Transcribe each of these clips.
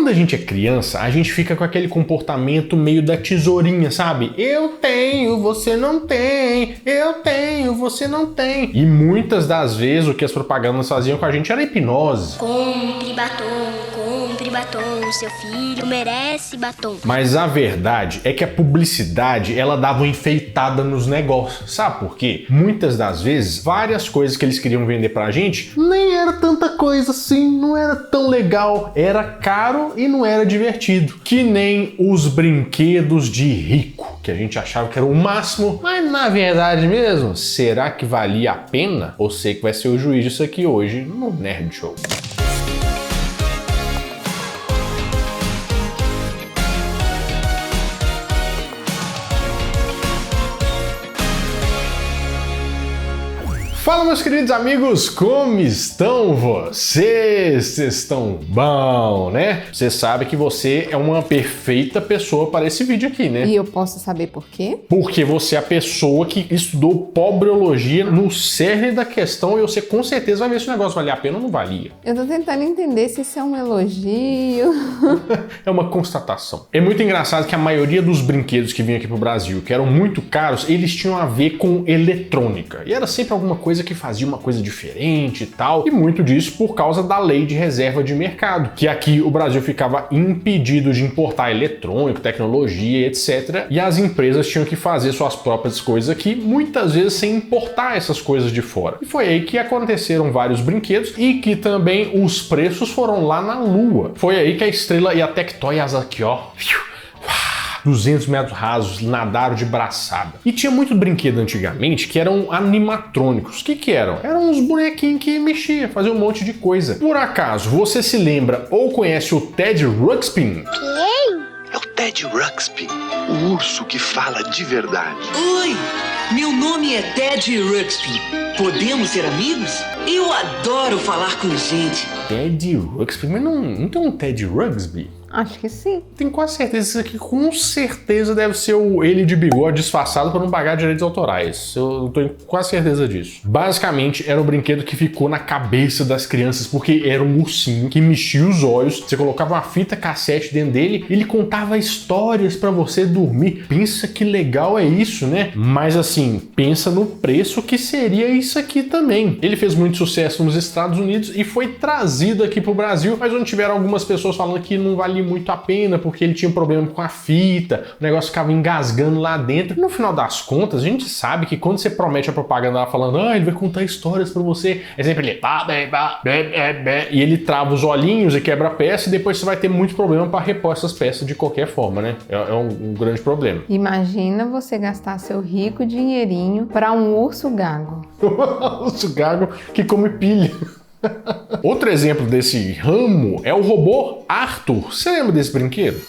Quando a gente é criança, a gente fica com aquele comportamento meio da tesourinha, sabe? Eu tenho, você não tem. Eu tenho, você não tem. E muitas das vezes o que as propagandas faziam com a gente era hipnose. Compre batom, seu filho merece batom. Mas a verdade é que a publicidade, ela dava uma enfeitada nos negócios. Sabe por quê? Muitas das vezes, várias coisas que eles queriam vender pra gente nem era tanta coisa assim, não era tão legal, era caro e não era divertido. Que nem os brinquedos de rico, que a gente achava que era o máximo, mas na verdade mesmo, será que valia a pena? Você que vai ser o juiz disso aqui hoje no Nerd Show. Fala, meus queridos amigos, como estão vocês? Vocês estão bom, né? Você sabe que você é uma perfeita pessoa para esse vídeo aqui, né? E eu posso saber por quê? Porque você é a pessoa que estudou pobriologia no cerne da questão e você com certeza vai ver se o negócio valia a pena ou não valia. Eu tô tentando entender se isso é um elogio. É uma constatação. É muito engraçado que a maioria dos brinquedos que vinham aqui pro Brasil, que eram muito caros, eles tinham a ver com eletrônica. E era sempre alguma coisa que fazia uma coisa diferente e tal, e muito disso por causa da lei de reserva de mercado, que aqui o Brasil ficava impedido de importar eletrônico, tecnologia, etc. E as empresas tinham que fazer suas próprias coisas aqui, muitas vezes sem importar essas coisas de fora. E foi aí que aconteceram vários brinquedos e que também os preços foram lá na lua. Foi aí que a Estrela e a Tectoy, as aqui, ó, 200 metros rasos, nadaram de braçada. E tinha muito brinquedo antigamente que eram animatrônicos. O que eram? Eram uns bonequinhos que mexiam, faziam um monte de coisa. Por acaso, você se lembra ou conhece o Ted Ruxpin? Quem? É o Ted Ruxpin, o urso que fala de verdade. Oi, meu nome é Ted Ruxpin. Podemos ser amigos? Eu adoro falar com gente. Ted Ruxpin? Mas não tem um Ted Ruxpin? Acho que sim. Tenho quase certeza, isso aqui com certeza deve ser ele de bigode disfarçado para não pagar direitos autorais. Eu tenho quase certeza disso. Basicamente, era um brinquedo que ficou na cabeça das crianças, porque era um ursinho que mexia os olhos, você colocava uma fita cassete dentro dele, ele contava histórias para você dormir. Pensa que legal é isso, né? Mas assim, pensa no preço que seria isso aqui também. Ele fez muito sucesso nos Estados Unidos e foi trazido aqui pro Brasil, mas onde tiveram algumas pessoas falando que não valia muito a pena, porque ele tinha um problema com a fita, o negócio ficava engasgando lá dentro. No final das contas, a gente sabe que quando você promete a propaganda lá falando, ele vai contar histórias pra você, é sempre ele, e ele trava os olhinhos e quebra a peça, e depois você vai ter muito problema pra repor essas peças de qualquer forma, né? É um grande problema. Imagina você gastar seu rico dinheirinho pra um urso gago. Urso gago que come pilha. Outro exemplo desse ramo é o robô Arthur. Você lembra desse brinquedo?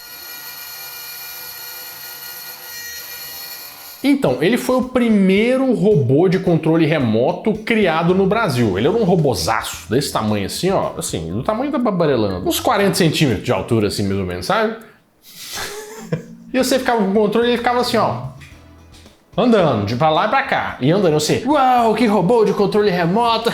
Então, ele foi o primeiro robô de controle remoto criado no Brasil. Ele era um robozaço desse tamanho assim, ó. Assim, do tamanho da Babarelando. Uns 40 centímetros de altura, assim, mais ou menos, sabe? E você ficava com o controle e ele ficava assim, ó. Andando de pra lá e pra cá. E andando assim, uau, que robô de controle remoto,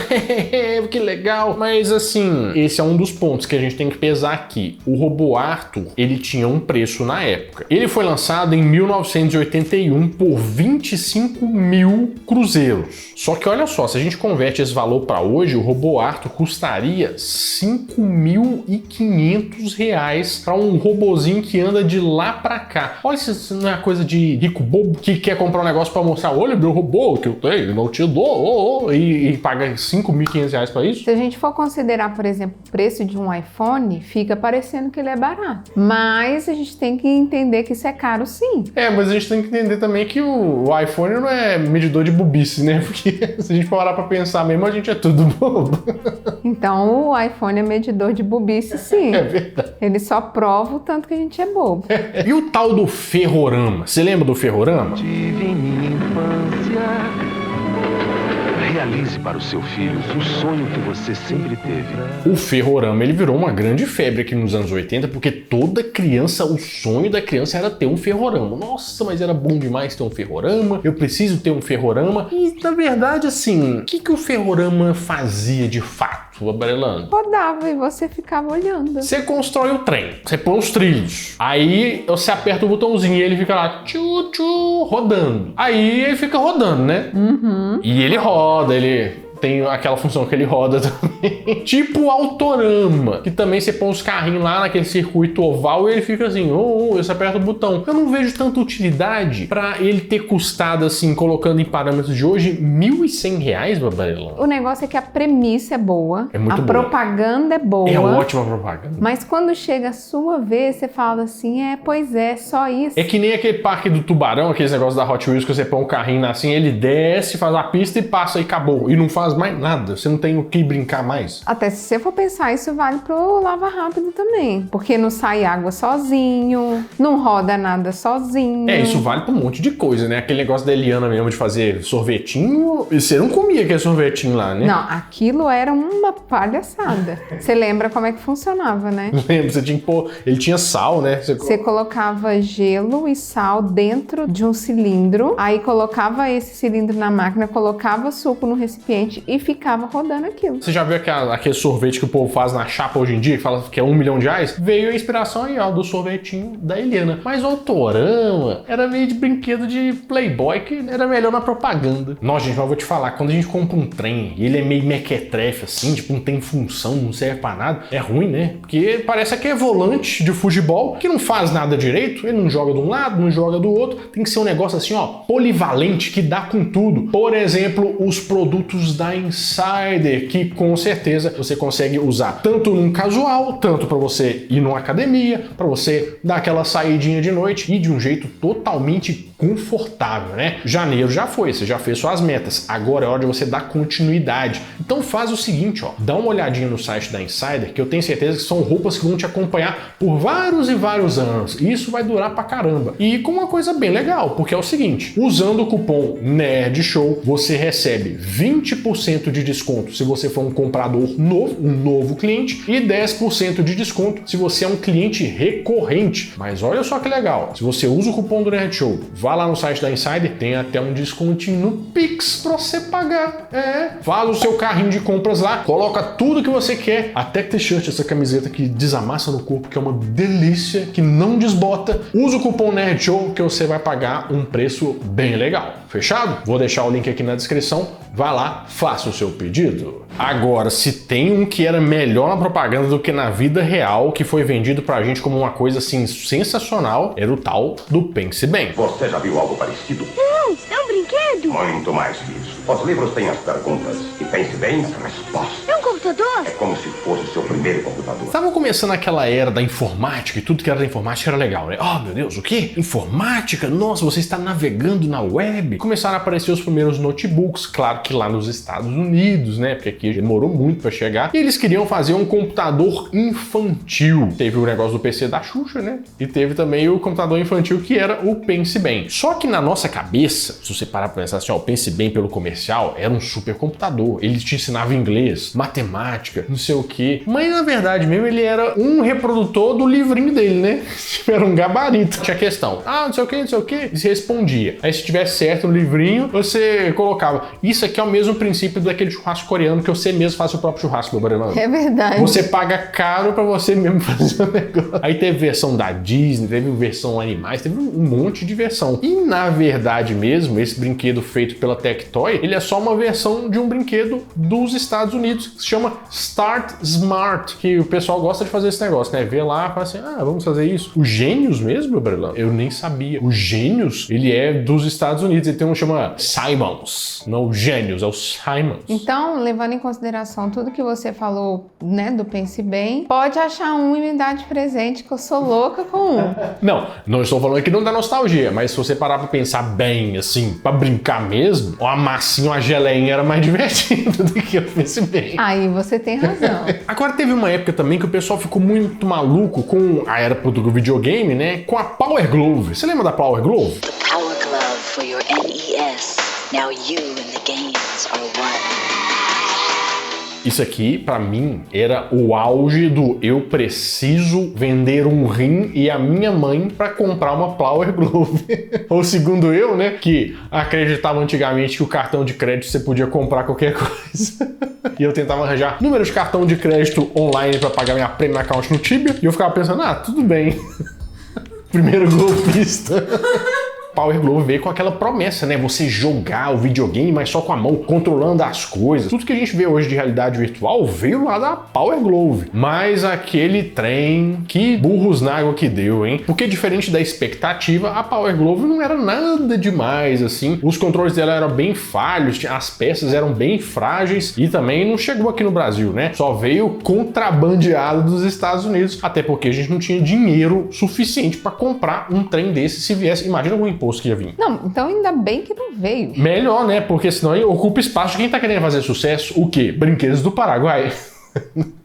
que legal. Mas assim, esse é um dos pontos que a gente tem que pesar aqui. O robô Arthur, ele tinha um preço na época. Ele foi lançado em 1981 por 25 mil cruzeiros. Só que olha só, se a gente converte esse valor para hoje, o robô Arthur custaria 5.500 reais para um robozinho que anda de lá pra cá. Olha se isso não é coisa de rico bobo que quer comprar um negócio pra mostrar, olha meu robô que eu tenho, não te dou, e paga 5.500 reais pra isso? Se a gente for considerar, por exemplo, o preço de um iPhone, fica parecendo que ele é barato. Mas a gente tem que entender que isso é caro sim. Mas a gente tem que entender também que o iPhone não é medidor de bobice, né? Porque se a gente for parar pra pensar mesmo, a gente é tudo bobo. Então o iPhone é medidor de bobice sim. É verdade. Ele só prova o tanto que a gente é bobo. E o tal do ferrorama? Você lembra do ferrorama? Minha infância. Realize para o seu filho o sonho que você sempre teve. O ferrorama, ele virou uma grande febre aqui nos anos 80, porque toda criança, o sonho da criança era ter um ferrorama. Nossa, mas era bom demais ter um ferrorama, eu preciso ter um ferrorama. E, na verdade, assim, o que o ferrorama fazia de fato? Babarelando? Rodava e você ficava olhando. Você constrói o trem, você põe os trilhos. Aí você aperta o botãozinho e ele fica lá, tchu, rodando. Aí ele fica rodando, né? E ele roda, ele tem aquela função que ele roda também. Tipo o Autorama, que também você põe os carrinhos lá naquele circuito oval e ele fica assim, você aperta o botão. Eu não vejo tanta utilidade pra ele ter custado, assim, colocando em parâmetros de hoje, R$1.100, Babarelão. O negócio é que a premissa é boa, É muito a boa. propaganda é boa. É ótima propaganda. Mas quando chega a sua vez, você fala assim, pois é, só isso. É que nem aquele parque do Tubarão, aqueles negócios da Hot Wheels que você põe um carrinho assim, ele desce, faz a pista e passa e acabou. E não faz mais nada, você não tem o que brincar mais. Até se você for pensar, isso vale pro Lava Rápido também. Porque não sai água sozinho, não roda nada sozinho. Isso vale pra um monte de coisa, né? Aquele negócio da Eliana mesmo de fazer sorvetinho, e você não comia aquele sorvetinho lá, né? Não, aquilo era uma palhaçada. Você lembra como é que funcionava, né? Lembra, você tinha que pôr, ele tinha sal, né? Você colocava gelo e sal dentro de um cilindro, aí colocava esse cilindro na máquina, colocava suco no recipiente e ficava rodando aquilo. Você já viu aquele sorvete que o povo faz na chapa hoje em dia, que fala que é R$1 milhão? Veio a inspiração aí, ó, do sorvetinho da Eliana. Mas o Autorama era meio de brinquedo de Playboy, que era melhor na propaganda. Nossa, gente, mas eu vou te falar, quando a gente compra um trem e ele é meio mequetrefe, assim, tipo, não tem função, não serve pra nada, é ruim, né? Porque parece que é volante de futebol, que não faz nada direito, ele não joga de um lado, não joga do outro, tem que ser um negócio assim, ó, polivalente, que dá com tudo. Por exemplo, os produtos da Insider, que com certeza você consegue usar tanto num casual, tanto para você ir numa academia, para você dar aquela saidinha de noite e de um jeito totalmente confortável, né? Janeiro já foi, você já fez suas metas, agora é hora de você dar continuidade. Então faz o seguinte, ó, dá uma olhadinha no site da Insider, que eu tenho certeza que são roupas que vão te acompanhar por vários e vários anos. E isso vai durar pra caramba. E com uma coisa bem legal, porque é o seguinte, usando o cupom NERDSHOW, você recebe 20% de desconto se você for um comprador novo, um novo cliente, e 10% de desconto se você é um cliente recorrente. Mas olha só que legal, se você usa o cupom do NERDSHOW, vá lá no site da Insider, tem até um descontinho no Pix pra você pagar. Faz o seu carrinho de compras lá, coloca tudo que você quer, até t-shirt, essa camiseta que desamassa no corpo, que é uma delícia, que não desbota. Usa o cupom NERDSHOW que você vai pagar um preço bem legal. Fechado? Vou deixar o link aqui na descrição, vai lá, faça o seu pedido. Agora, se tem um que era melhor na propaganda do que na vida real, que foi vendido pra gente como uma coisa assim sensacional, era o tal do Pense Bem. Você já viu algo parecido? Não, é um brinquedo. Muito mais que isso. Os livros têm as perguntas e pense bem as respostas. É um computador? É como se fosse o seu primeiro computador. Estavam começando aquela era da informática e tudo que era da informática era legal, né? Oh, meu Deus, o quê? Informática? Nossa, você está navegando na web? Começaram a aparecer os primeiros notebooks, claro que lá nos Estados Unidos, né? Porque aqui demorou muito para chegar. E eles queriam fazer um computador infantil. Teve o negócio do PC da Xuxa, né? E teve também o computador infantil que era o Pense Bem. Só que na nossa cabeça, se você parar pra pensar assim, ó, o Pense Bem pelo comercial era um supercomputador. Ele te ensinava inglês, matemática, não sei o quê. Mas na verdade mesmo ele era um reprodutor do livrinho dele, né? Era um gabarito. Tinha questão. Ah, não sei o que, não sei o que. E se respondia. Aí se tivesse certo no livrinho, você colocava. Isso aqui é o mesmo princípio daquele churrasco coreano que você mesmo faz o próprio churrasco, meu Barilão. É verdade. Você paga caro pra você mesmo fazer o negócio. Aí teve versão da Disney, teve versão animais, teve um monte de versão. E na verdade mesmo, esse brinquedo feito pela Tectoy, ele é só uma versão de um brinquedo dos Estados Unidos, que se chama Start Smart, que o pessoal gosta de fazer esse negócio, né? Vê lá e fala assim, ah, vamos fazer isso. O Gênios mesmo, meu Barilão? Eu nem sabia. O Gênios, ele é dos Estados Unidos, ele tem um que chama Simons. Não o Gênios, é o Simons. Então, levando em consideração tudo que você falou, né, do Pense Bem, pode achar um e me dar de presente, que eu sou louca com um. Não estou falando aqui não da nostalgia, mas se você parar pra pensar bem, assim, pra brincar mesmo, uma massinha, uma geleinha era mais divertida do que eu Pense Bem. Aí você tem razão. Agora teve uma época também que o pessoal ficou muito maluco com a era do videogame, né, com a Power Glove. Você lembra da Power Glove? The Power Glove for your NES. Now you and the games are one. Isso aqui, pra mim, era o auge do eu preciso vender um rim e a minha mãe pra comprar uma Power Glove. Ou segundo eu, né, que acreditava antigamente que o cartão de crédito você podia comprar qualquer coisa. E eu tentava arranjar número de cartão de crédito online pra pagar minha premium account no Tibia. E eu ficava pensando, tudo bem. Primeiro golpista. Power Glove veio com aquela promessa, né? Você jogar o videogame, mas só com a mão, controlando as coisas. Tudo que a gente vê hoje de realidade virtual veio lá da Power Glove. Mas aquele trem, que burros na água que deu, hein? Porque diferente da expectativa, a Power Glove não era nada demais, assim. Os controles dela eram bem falhos, as peças eram bem frágeis e também não chegou aqui no Brasil, né? Só veio contrabandeado dos Estados Unidos, até porque a gente não tinha dinheiro suficiente para comprar um trem desse se viesse. Imagina o imposto que ia vir. Não, então ainda bem que não veio. Melhor, né? Porque senão ele ocupa espaço de quem tá querendo fazer sucesso. O quê? Brinquedos do Paraguai.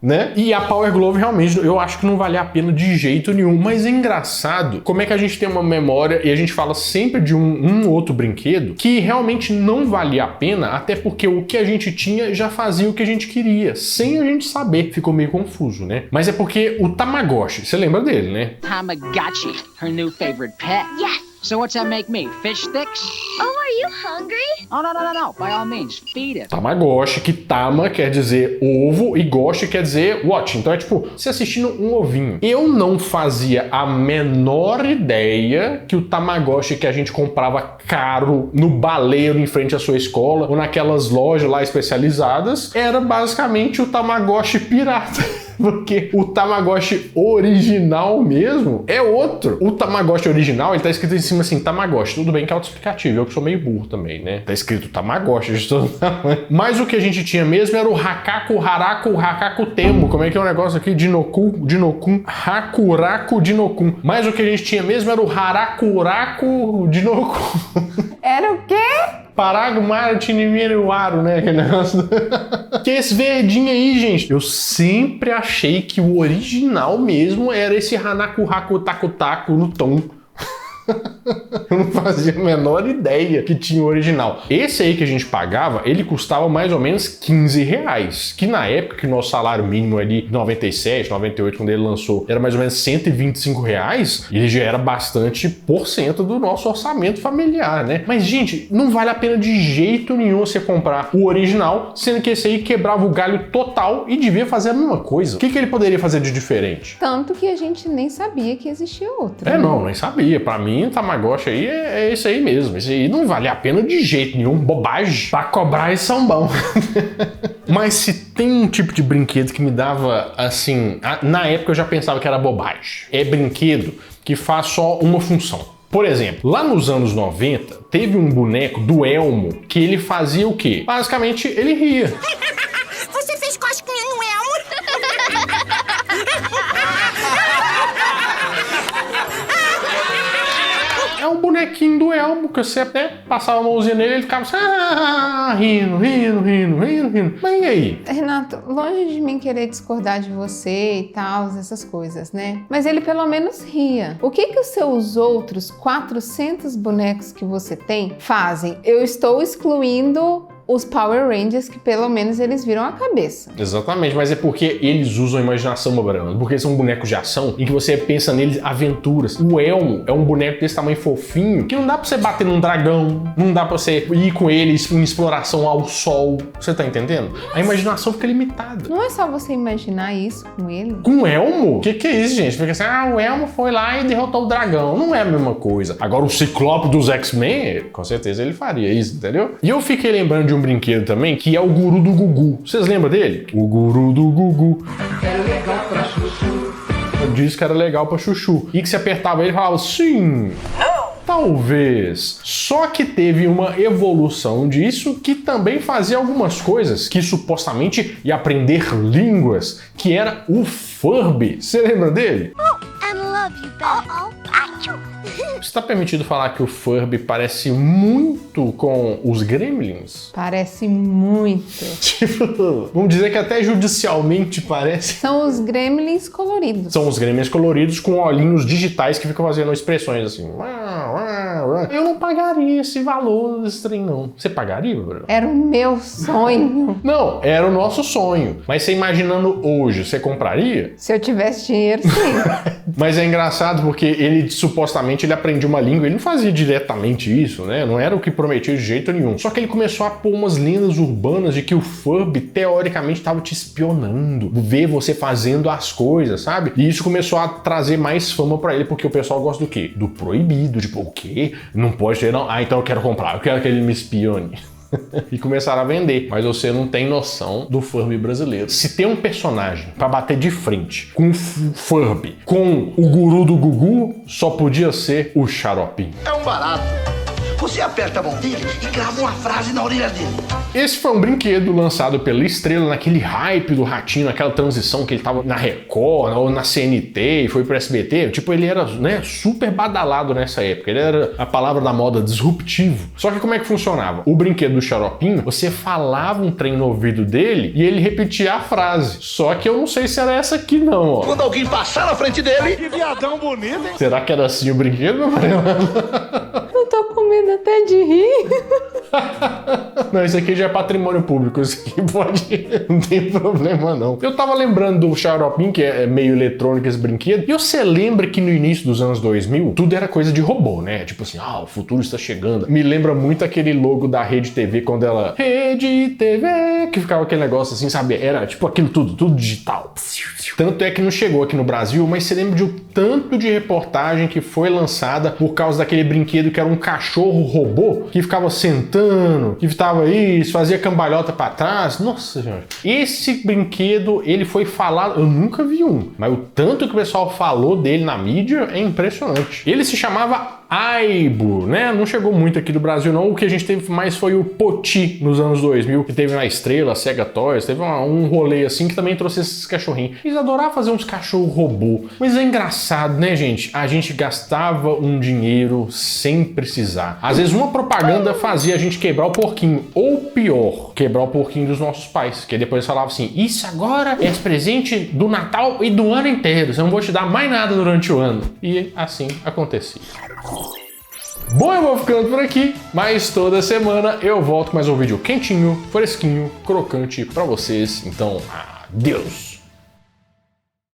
Né? E a Power Glove realmente eu acho que não vale a pena de jeito nenhum, mas é engraçado como é que a gente tem uma memória e a gente fala sempre de um outro brinquedo que realmente não valia a pena, até porque o que a gente tinha já fazia o que a gente queria, sem a gente saber. Ficou meio confuso, né? Mas é porque o Tamagotchi, você lembra dele, né? Tamagotchi, her new favorite pet. Yes. So what's that make me? Fish sticks? Oh, are you hungry? Oh, no. By all means, feed it. Tamagotchi, que Tama quer dizer ovo e Goshi quer dizer watch. Então é tipo, você assistindo um ovinho. Eu não fazia a menor ideia que o Tamagotchi que a gente comprava caro no baleiro em frente à sua escola ou naquelas lojas lá especializadas era basicamente o Tamagotchi pirata. Porque o Tamagotchi original mesmo é outro. O Tamagotchi original, ele tá escrito em cima assim, Tamagotchi. Tudo bem que é auto-explicativo, eu que sou meio burro também, né? Tá escrito Tamagotchi de todo tamanho. Mas o que a gente tinha mesmo era o Hakaku, Haraku, Hakaku Temo. Como é que é o negócio aqui? Dinokun, Hakuraku, Dinokun. Mas o que a gente tinha mesmo era o Harakuraku, Dinokun. Era o quê? Paragumaru, Tinimiruaru, né? Aquele negócio. Que esse verdinho aí, gente. Eu sempre achei que o original mesmo era esse Hanaku Haku Taku Taku no tom. Eu não fazia a menor ideia que tinha o original. Esse aí que a gente pagava, ele custava mais ou menos 15 reais. Que na época que o nosso salário mínimo ali, 97, 98, quando ele lançou, era mais ou menos 125 reais, ele já era bastante % do nosso orçamento familiar, né? Mas, gente, não vale a pena de jeito nenhum você comprar o original, sendo que esse aí quebrava o galho total e devia fazer a mesma coisa. O que ele poderia fazer de diferente? Tanto que a gente nem sabia que existia outro. Não, nem sabia. Pra mim, Tamagotchi aí é esse aí mesmo. Esse aí não vale a pena de jeito nenhum. Bobagem. Pra cobrar eles são bons. Mas se tem um tipo de brinquedo que me dava, assim... Na época eu já pensava que era bobagem. É brinquedo que faz só uma função. Por exemplo, lá nos anos 90, teve um boneco do Elmo que ele fazia o quê? Basicamente, ele ria. Você fez cosquinha no Elmo? É um bonequinho do Elmo, que você até passava a mãozinha nele e ele ficava assim, rindo. Mas e aí? Renato, longe de mim querer discordar de você e tal, essas coisas, né? Mas ele pelo menos ria. O que os seus outros 400 bonecos que você tem fazem? Eu estou excluindo os Power Rangers, que pelo menos eles viram a cabeça. Exatamente, mas é porque eles usam a imaginação, meu brano. Porque são bonecos de ação em que você pensa neles aventuras. O Elmo é um boneco desse tamanho fofinho que não dá pra você bater num dragão, não dá pra você ir com eles em exploração ao sol. Você tá entendendo? A imaginação fica limitada. Não é só você imaginar isso com ele? Com o Elmo? Que é isso, gente? Fica assim, o Elmo foi lá e derrotou o dragão. Não é a mesma coisa. Agora, o Ciclope dos X-Men, com certeza ele faria isso, entendeu? E eu fiquei lembrando de um brinquedo também, que é o Guru do Gugu. Vocês lembram dele? O Guru do Gugu. Era legal pra chuchu. Eu disse que era legal pra chuchu. E que se apertava ele e falava, sim, talvez. Só que teve uma evolução disso que também fazia algumas coisas que supostamente ia aprender línguas, que era o Furby. Você lembra dele? Oh, I love you, Beth. Está permitido falar que o Furby parece muito com os Gremlins? Parece muito. Tipo, vamos dizer que até judicialmente parece. São os gremlins coloridos. São os Gremlins coloridos com olhinhos digitais que ficam fazendo expressões assim. Eu não pagaria esse valor desse trem, não. Você pagaria, Bruno? Era o meu sonho. Não, era o nosso sonho. Mas você imaginando hoje, você compraria? Se eu tivesse dinheiro, sim. Mas é engraçado porque ele, supostamente, ele aprendia uma língua, ele não fazia diretamente isso, né? Não era o que prometia de jeito nenhum. Só que ele começou a pôr umas lendas urbanas de que o Furby, teoricamente, estava te espionando, ver você fazendo as coisas, sabe? E isso começou a trazer mais fama pra ele, porque o pessoal gosta do quê? Do proibido, tipo, o quê? Não pode ter, não? Ah, então eu quero comprar, eu quero que ele me espione. E começaram a vender, mas você não tem noção do Furby brasileiro. Se tem um personagem pra bater de frente com o Furby, com o guru do Gugu, só podia ser o Xaropinho. É um barato. Você aperta a mão dele e grava uma frase na orelha dele. Esse foi um brinquedo lançado pela Estrela naquele hype do Ratinho, naquela transição que ele tava na Record ou na CNT e foi pro SBT. Tipo, ele era, né, super badalado nessa época. Ele era a palavra da moda, disruptivo. Só que como é que funcionava? O brinquedo do Xaropinho, você falava um trem no ouvido dele e ele repetia a frase. Só que eu não sei se era essa aqui não, ó. Quando alguém passar na frente dele... Que viadão bonito, hein? Será que era assim o brinquedo, meu Maria? Eu tô com medo até de rir. Não, isso aqui já é patrimônio público, isso aqui pode... não tem problema não. Eu tava lembrando do Xaropinho, que é meio eletrônico esse brinquedo, e você lembra que no início dos anos 2000, tudo era coisa de robô, né? Tipo assim, o futuro está chegando. Me lembra muito aquele logo da Rede TV, quando ela... Rede TV, que ficava aquele negócio assim, sabe? Era tipo aquilo tudo digital. Tanto é que não chegou aqui no Brasil, mas você lembra de um tanto de reportagem que foi lançada por causa daquele brinquedo que era um cachorro robô, que ficava sentando, que tava isso, fazia cambalhota pra trás. Nossa senhora. Esse brinquedo, ele foi falado, eu nunca vi um, mas o tanto que o pessoal falou dele na mídia é impressionante. Ele se chamava Aibo, né? Não chegou muito aqui do Brasil não, o que a gente teve mais foi o Poti nos anos 2000, que teve na Estrela, Sega Toys, teve um rolê assim que também trouxe esses cachorrinhos. Eles adoravam fazer uns cachorros robô, mas é engraçado, né, gente? A gente gastava um dinheiro sem precisar. Às vezes uma propaganda fazia a gente quebrar o porquinho, ou pior, quebrar o porquinho dos nossos pais, que depois falava assim, isso agora é presente do Natal e do ano inteiro, eu não vou te dar mais nada durante o ano. E assim acontecia. Bom, eu vou ficando por aqui, mas toda semana eu volto com mais um vídeo quentinho, fresquinho, crocante pra vocês. Então, adeus!